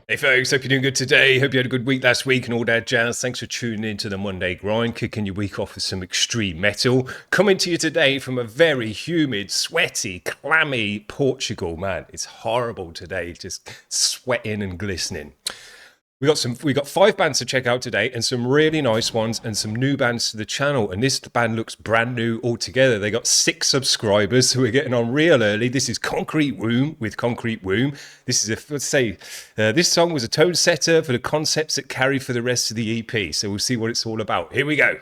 Hey folks, hope you're doing good today. Hope you had a good week last week and all that jazz. Thanks for tuning in to the Monday Grind, kicking your week off with some extreme metal. Coming to you today from a very humid, sweaty, clammy Portugal. Man, it's horrible today, just sweating and glistening. We got 5 bands to check out today, and some really nice ones, and some new bands to the channel. And this band looks brand new altogether. They got 6 subscribers, so we're getting on real early. This is Concrete Womb with Concrete Womb. This is this song was a tone setter for the concepts that carry for the rest of the EP. So we'll see what it's all about. Here we go.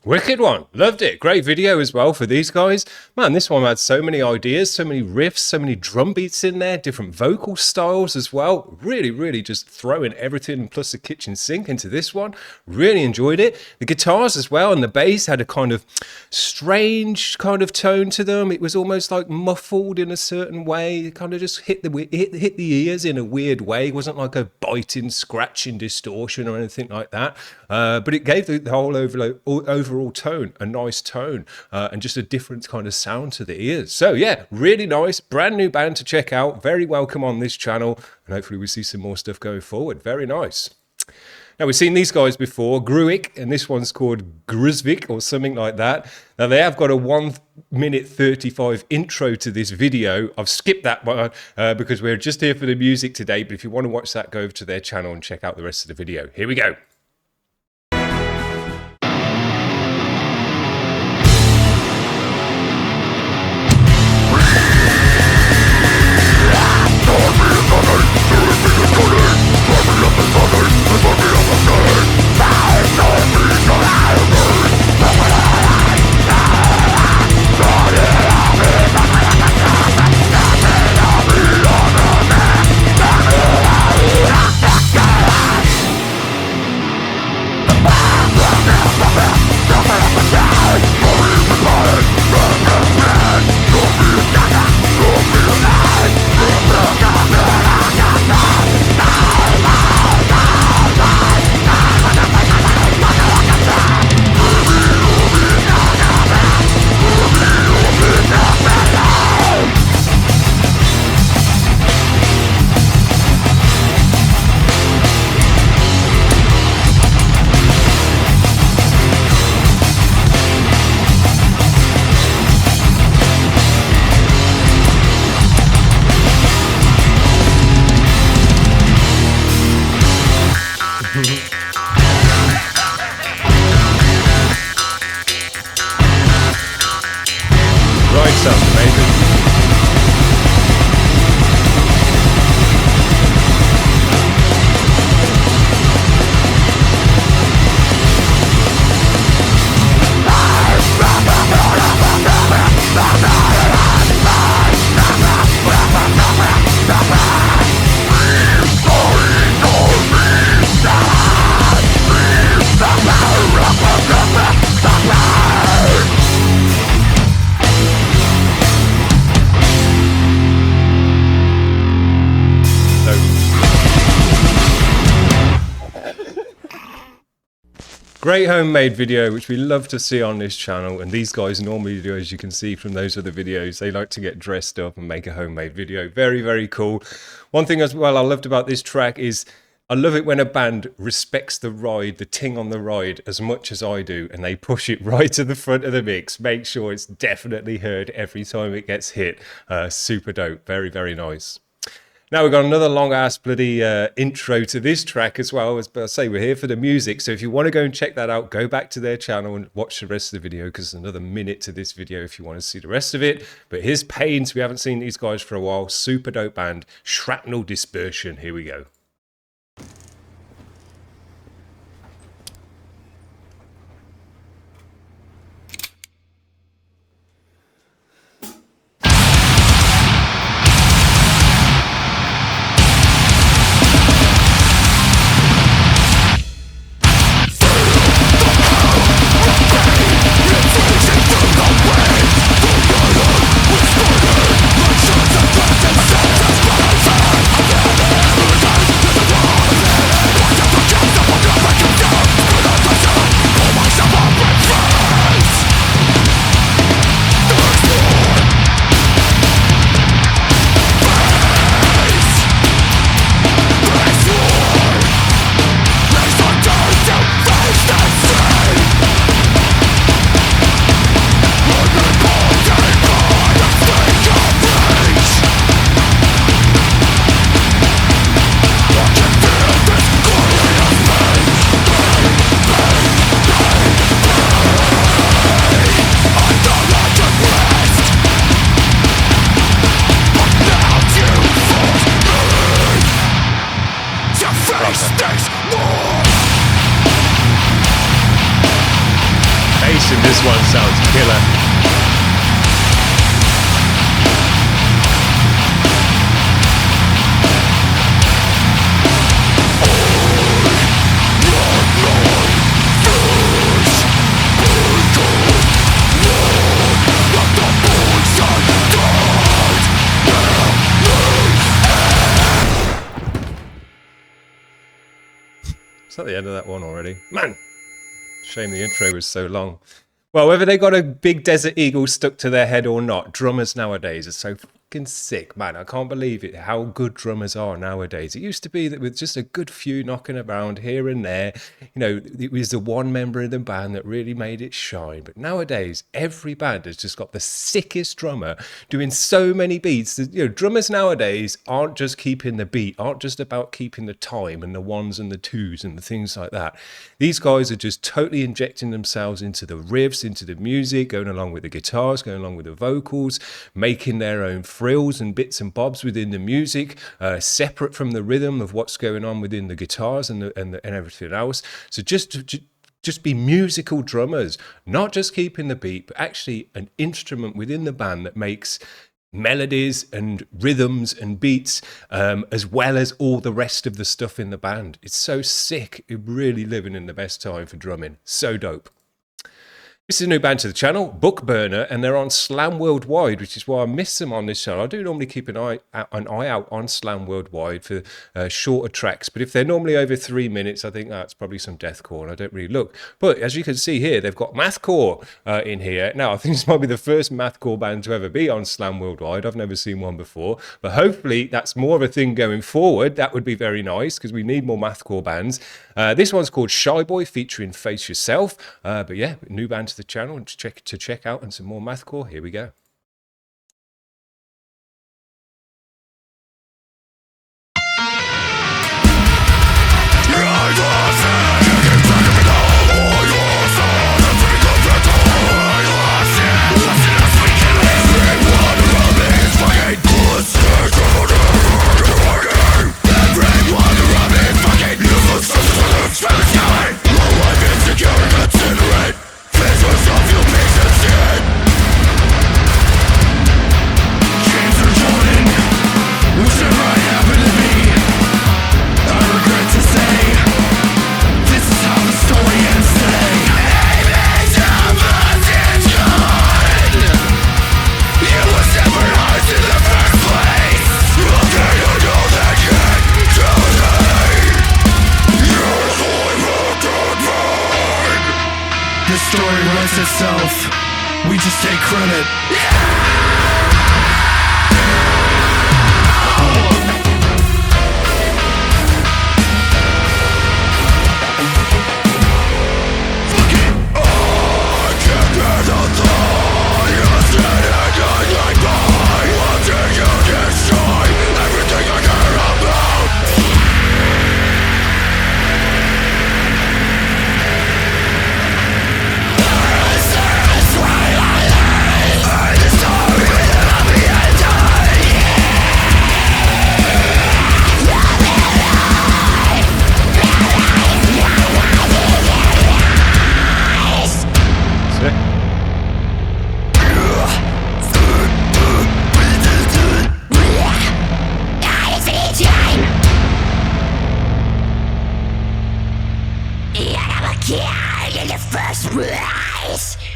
Wicked one. Loved it. Great video as well for these guys. Man, this one had so many ideas, so many riffs, so many drum beats in there, different vocal styles as well. Really just throwing everything plus the kitchen sink into this one. Really enjoyed it. The guitars as well and the bass had a kind of strange kind of tone to them. It was almost like muffled in a certain way. It kind of just hit the ears in a weird way. It wasn't like a biting, scratching distortion or anything like that. But it gave the whole overall tone a nice tone and just a different kind of sound to the ears. So yeah, really nice, brand new band to check out. Very welcome on this channel, and hopefully we see some more stuff going forward. Very nice. Now, we've seen these guys before, Gruiiik, and this one's called Gruxxvik or something like that. Now, they have got a 1:35 intro to this video. I've skipped that one because we're just here for the music today, but if you want to watch that, go over to their channel and check out the rest of the video. Here we go. Great homemade video, which we love to see on this channel. And these guys normally do, as you can see from those other videos, they like to get dressed up and make a homemade video. Very, very cool. One thing as well I loved about this track is I love it when a band respects the ride, the ting on the ride, as much as I do, and they push it right to the front of the mix. Make sure it's definitely heard every time it gets hit. Super dope. Very, very nice. Now we've got another long-ass bloody intro to this track as well. As I say, we're here for the music, so if you want to go and check that out, go back to their channel and watch the rest of the video, because there's another minute to this video if you want to see the rest of it. But here's Pains. We haven't seen these guys for a while. Super dope band. Shrapnel, Dispersion. Here we go. This one sounds killer. Is that the end of that one already? Man! Shame the intro was so long. Well, whether they got a big desert eagle stuck to their head or not, drummers nowadays are so fucking sick, man. I can't believe it, how good drummers are nowadays. It used to be that with just a good few knocking around here and there, you know, it was the one member of the band that really made it shine. But nowadays, every band has just got the sickest drummer doing so many beats. You know, drummers nowadays aren't just keeping the beat, aren't just about keeping the time and the ones and the twos and the things like that. These guys are just totally injecting themselves into the riffs, into the music, going along with the guitars, going along with the vocals, making their own frills and bits and bobs within the music, separate from the rhythm of what's going on within the guitars and everything else. So just be musical drummers, not just keeping the beat, but actually an instrument within the band that makes melodies and rhythms and beats, as well as all the rest of the stuff in the band. It's so sick. You're really living in the best time for drumming. So dope. This is a new band to the channel, BOOKBURNER, and they're on Slam Worldwide, which is why I miss them on this channel. I do normally keep an eye out on Slam Worldwide for shorter tracks, but if they're normally over 3 minutes, I think that's probably some deathcore, and I don't really look. But as you can see here, they've got mathcore in here. Now, I think this might be the first mathcore band to ever be on Slam Worldwide. I've never seen one before, but hopefully that's more of a thing going forward. That would be very nice, because we need more mathcore bands. This one's called Shy Boy, featuring Face Yourself. But yeah, new band to the channel and to check out, and some more mathcore. Here we go. fix itself. We just take credit.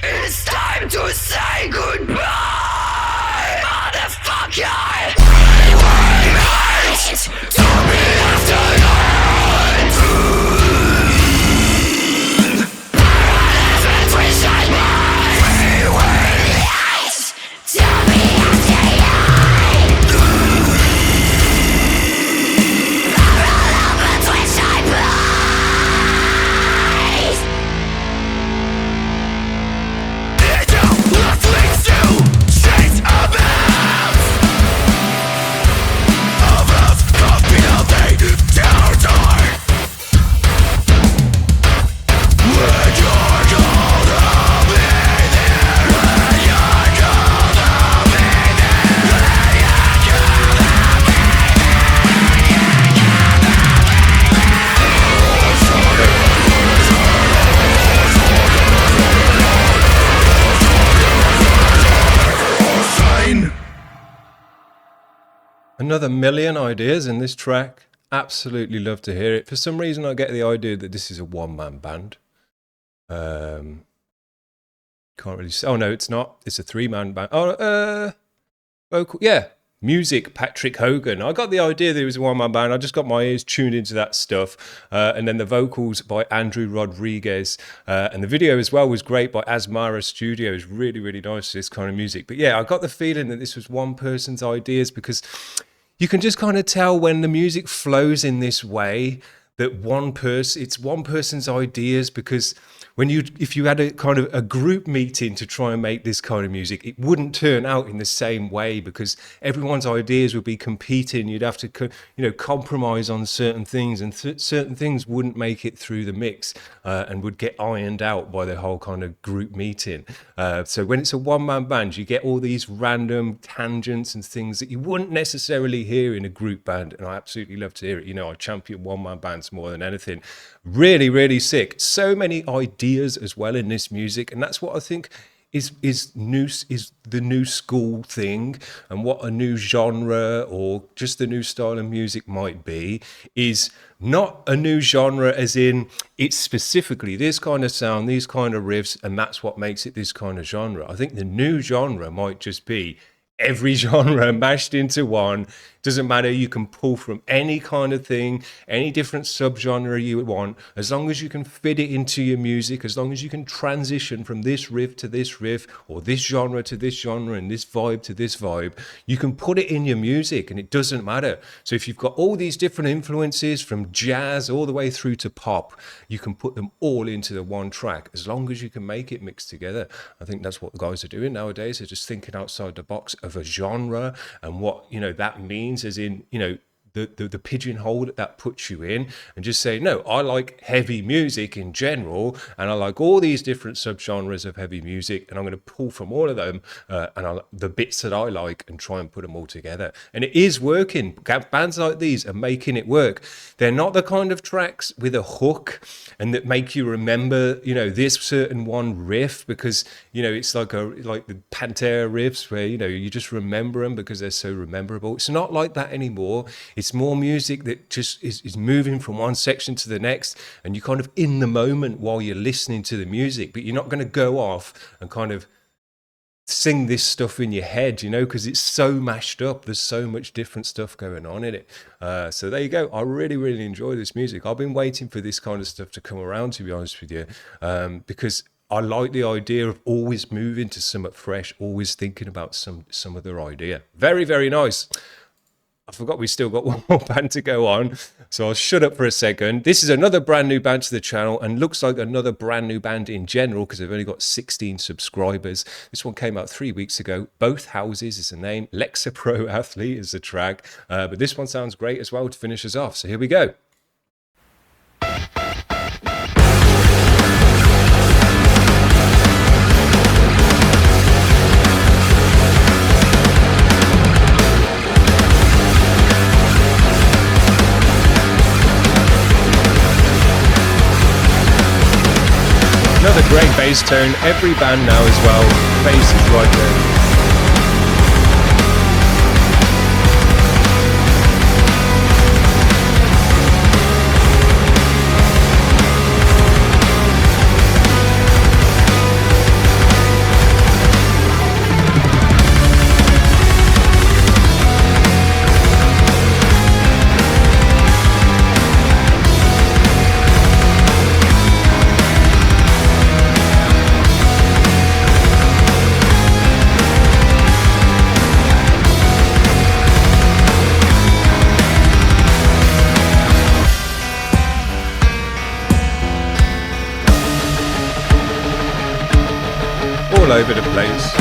It's time to say goodbye, motherfucker! Wait, tell me after night. Whatever twist I mind. Wait, tell me after night. Whatever twist I mind. Another million ideas in this track. Absolutely love to hear it. For some reason, I get the idea that this is a one-man band. Can't really say. Oh, no, it's not. It's a three-man band. Oh, vocal. Yeah. Music, Patrick Hogan. I got the idea that it was a one-man band. I just got my ears tuned into that stuff. And then the vocals by Andrew Rodriguez. And the video as well was great by Asmara Studios. Really, really nice, this kind of music. But yeah, I got the feeling that this was one person's ideas because you can just kind of tell when the music flows in this way that it's one person's ideas, because if you had a kind of a group meeting to try and make this kind of music, it wouldn't turn out in the same way because everyone's ideas would be competing. You'd have to, compromise on certain things, and certain things wouldn't make it through the mix and would get ironed out by the whole kind of group meeting. So when it's a one-man band, you get all these random tangents and things that you wouldn't necessarily hear in a group band, and I absolutely love to hear it. I champion one-man bands more than anything. Really, really sick. So many ideas as well in this music, and that's what I think is the new school thing, and what a new genre or just a new style of music might be is not a new genre as in it's specifically this kind of sound, these kind of riffs, and that's what makes it this kind of genre. I think the new genre might just be every genre mashed into one. Doesn't matter, you can pull from any kind of thing, any different subgenre you want, as long as you can fit it into your music, as long as you can transition from this riff to this riff, or this genre to this genre, and this vibe to this vibe, you can put it in your music and it doesn't matter. So if you've got all these different influences from jazz all the way through to pop, you can put them all into the one track, as long as you can make it mix together. I think that's what the guys are doing nowadays. They're just thinking outside the box of a genre and what that means, as in the pigeonhole that puts you in, and just say, no, I like heavy music in general, and I like all these different subgenres of heavy music, and I'm going to pull from all of them the bits that I like and try and put them all together. And it is working. Bands like these are making it work. They're not the kind of tracks with a hook and that make you remember this certain one riff, because it's like the Pantera riffs where you just remember them because they're so memorable. It's not like that anymore. It's more music that just is moving from one section to the next, and you're kind of in the moment while you're listening to the music, but you're not going to go off and kind of sing this stuff in your head, because it's so mashed up. There's so much different stuff going on in it. So there you go. I really, really enjoy this music. I've been waiting for this kind of stuff to come around, to be honest with you, because I like the idea of always moving to something fresh, always thinking about some other idea. Very, very nice. I forgot we still got one more band to go on, so I'll shut up for a second. This is another brand new band to the channel and looks like another brand new band in general because they've only got 16 subscribers. This one came out 3 weeks ago. Both Houses is the name. Lexapro Athlete is the track. But this one sounds great as well to finish us off. So here we go. Another great bass tone. Every band now as well. Bass is right there. All over the place.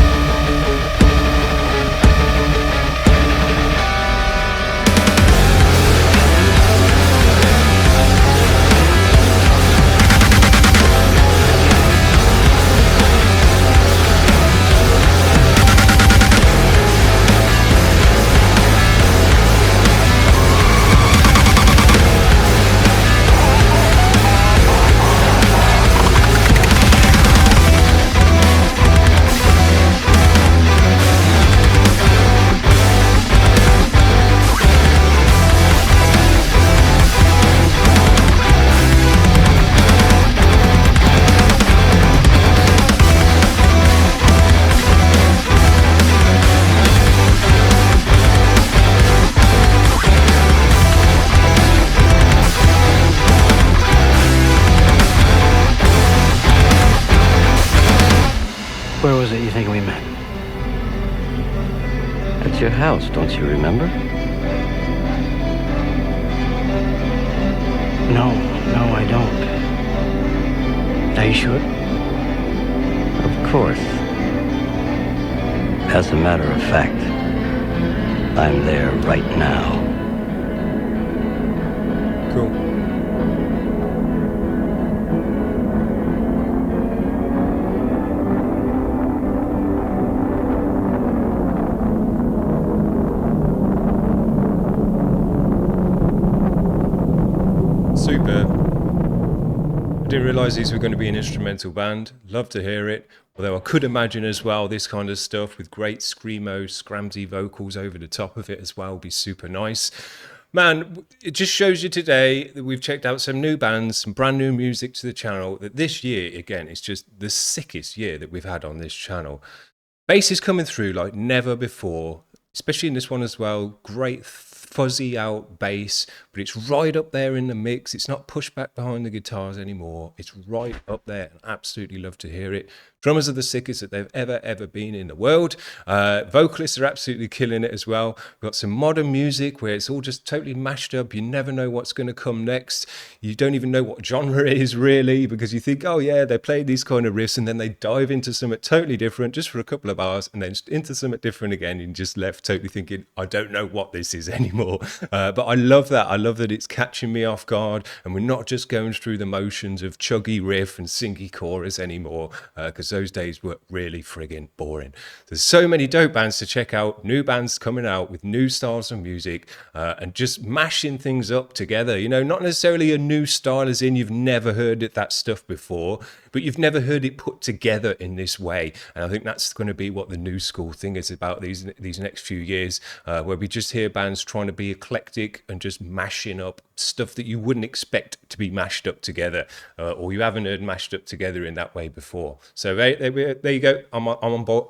Where was it you think we met? At your house, don't you remember? No, I don't. Are you sure? Of course. As a matter of fact, I'm there right now. Cool. Super. I didn't realise these were going to be an instrumental band. Love to hear it. Although I could imagine as well this kind of stuff with great screamo, scramsy vocals over the top of it as well would be super nice. Man, it just shows you today that we've checked out some new bands, some brand new music to the channel, that this year, again, is just the sickest year that we've had on this channel. Bass is coming through like never before, especially in this one as well. Great fuzzy out bass, but it's right up there in the mix. It's not pushed back behind the guitars anymore. It's right up there, and absolutely love to hear it. Drummers are the sickest that they've ever been in the world. Vocalists are absolutely killing it as well. We've got some modern music where it's all just totally mashed up. You never know what's going to come next. You don't even know what genre it is really, because you think, oh yeah, they're playing these kind of riffs, and then they dive into something totally different just for a couple of hours, and then into something different again, and just left totally thinking, I don't know what this is anymore. But I love that. I love that it's catching me off guard, and we're not just going through the motions of chuggy riff and singy chorus anymore, because those days were really friggin' boring. There's so many dope bands to check out, new bands coming out with new styles of music, and just mashing things up together. You know, not necessarily a new style as in you've never heard that stuff before, but you've never heard it put together in this way. And I think that's going to be what the new school thing is about these next few years, where we just hear bands trying to be eclectic and just mashing up stuff that you wouldn't expect to be mashed up together, or you haven't heard mashed up together in that way before. So there you go. I'm on board.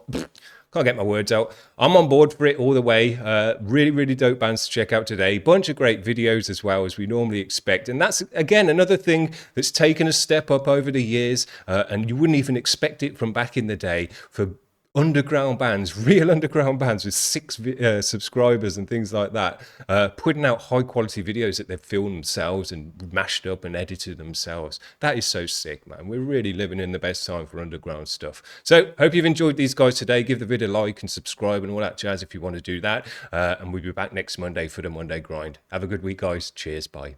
Can't get my words out. I'm on board for it all the way. Really, really dope bands to check out today. Bunch of great videos as well, as we normally expect. And that's, again, another thing that's taken a step up over the years. And you wouldn't even expect it from back in the day for underground bands, real underground bands with 6 subscribers and things like that, putting out high quality videos that they've filmed themselves and mashed up and edited themselves. That is so sick, man. We're really living in the best time for underground stuff. So hope you've enjoyed these guys today. Give the video a like and subscribe and all that jazz if you want to do that. And we'll be back next Monday for the Monday grind. Have a good week, guys. Cheers. Bye.